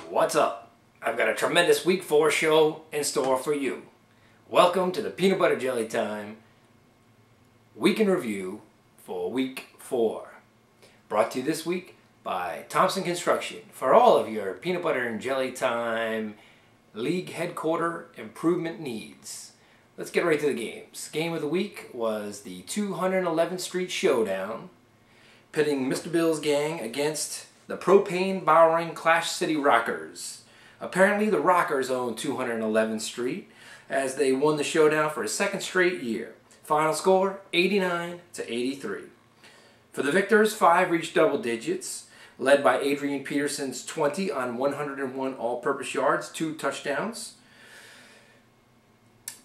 What's up? I've got a tremendous week 4 show in store for you. Welcome to the Peanut Butter Jelly Time Week in Review for Week 4. Brought to you this week by Thompson Construction for all of your Peanut Butter and Jelly Time League Headquarter improvement needs. Let's get right to the games. Game of the week was the 211th Street Showdown, pitting Mr. Bill's gang against the propane-borrowing Clash City Rockers. Apparently, the Rockers own 211th Street as they won the showdown for a second straight year. Final score, 89-83. For the victors, 5 reached double digits, led by Adrian Peterson's 20 on 101 all-purpose yards, 2 touchdowns.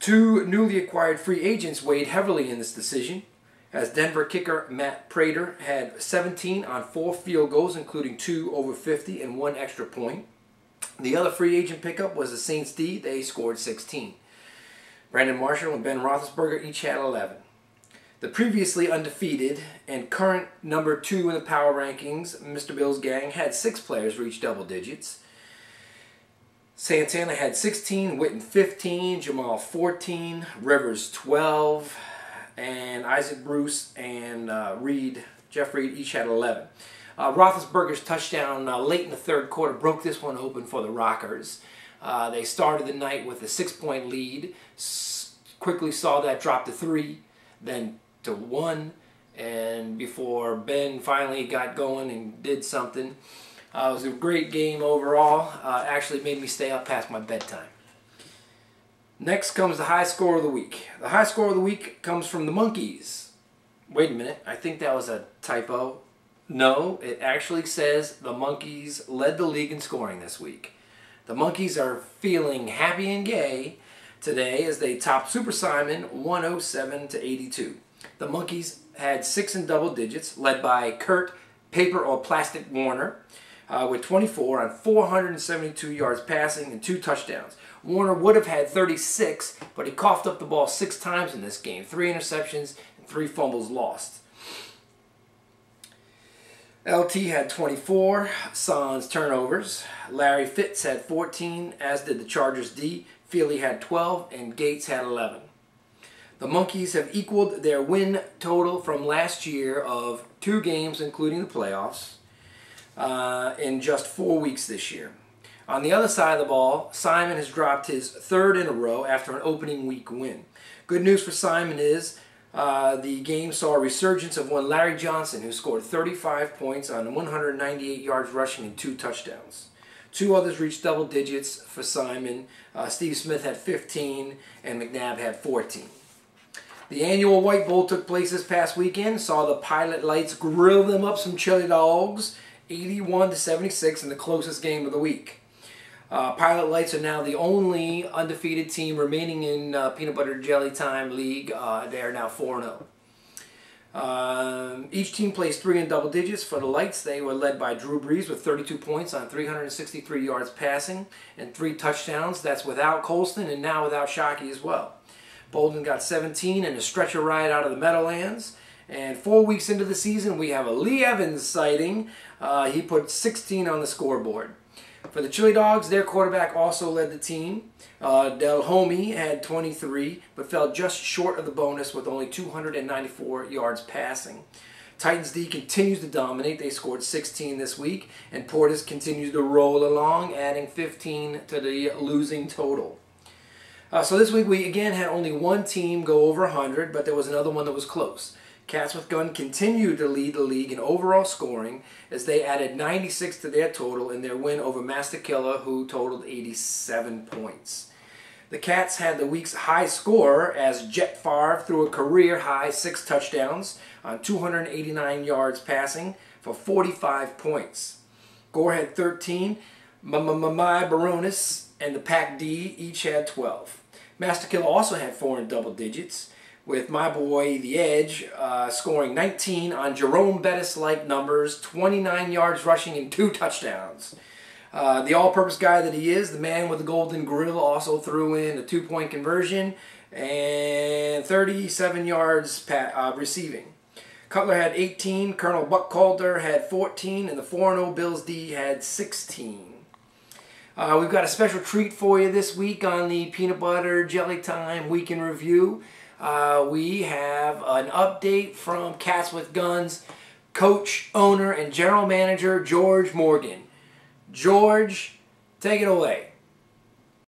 2 newly acquired free agents weighed heavily in this decision, as Denver kicker Matt Prater had 17 on 4 field goals, including 2 over 50 and 1 extra point. The other free agent pickup was the Saints D. They scored 16. Brandon Marshall and Ben Roethlisberger each had 11. The previously undefeated and current number 2 in the power rankings, Mr. Bill's gang, had 6 players reach double digits. Santana had 16, Witten 15, Jamal 14, Rivers 12, and Isaac Bruce and Jeff Reed each had 11. Roethlisberger's touchdown late in the third quarter broke this one open for the Rockers. They started the night with a 6-point lead, quickly saw that drop to 3, then to 1, and before Ben finally got going and did something. It was a great game overall. Actually made me stay up past my bedtime. Next comes the high score of the week. The high score of the week comes from the Monkeys. Wait a minute, I think that was a typo. No, it actually says the Monkeys led the league in scoring this week. The Monkeys are feeling happy and gay today as they topped Super Simon 107-82. The Monkeys had 6 in double digits, led by Kurt Paper or Plastic Warner with 24 on 472 yards passing and 2 touchdowns. Warner would have had 36, but he coughed up the ball 6 times in this game. 3 interceptions and 3 fumbles lost. LT had 24 sans turnovers. Larry Fitz had 14, as did the Chargers D. Feely had 12, and Gates had 11. The Monkeys have equaled their win total from last year of 2 games, including the playoffs, in just 4 weeks this year. On the other side of the ball, Simon has dropped his 3rd in a row after an opening week win. Good news for Simon is the game saw a resurgence of one Larry Johnson, who scored 35 points on 198 yards rushing and 2 touchdowns. 2 others reached double digits for Simon. Steve Smith had 15 and McNabb had 14. The annual White Bowl took place this past weekend. Saw the Pilot Lights grill them up some chili dogs, 81-76 in the closest game of the week. Pilot Lights are now the only undefeated team remaining in Peanut Butter Jelly Time League. They are now 4-0. Each team placed 3 in double digits. For the Lights, they were led by Drew Brees with 32 points on 363 yards passing and 3 touchdowns. That's without Colston and now without Shockey as well. Bolden got 17 and a stretcher ride out of the Meadowlands. And 4 weeks into the season, we have a Lee Evans sighting. He put 16 on the scoreboard. For the Chili Dogs, their quarterback also led the team. Del Homey had 23, but fell just short of the bonus with only 294 yards passing. Titans D continues to dominate. They scored 16 this week, and Portis continues to roll along, adding 15 to the losing total. So this week we again had only one team go over 100, but there was another one that was close. Cats with Gun continued to lead the league in overall scoring as they added 96 to their total in their win over Master Killer, who totaled 87 points. The Cats had the week's high scorer as Jet Favre threw a career-high 6 touchdowns on 289 yards passing for 45 points. Gore had 13, My Baronis and the Pack D each had 12. Master Killer also had 4 in double digits, with my boy, The Edge, scoring 19 on Jerome Bettis-like numbers, 29 yards rushing and 2 touchdowns. The all-purpose guy that he is, the man with the golden grill, also threw in a 2-point conversion and 37 yards receiving. Cutler had 18, Colonel Buck Calder had 14, and the 4-0 Bills D had 16. We've got a special treat for you this week on the Peanut Butter Jelly Time Week in Review. We have an update from Cats with Guns coach, owner, and general manager George Morgan. George, take it away.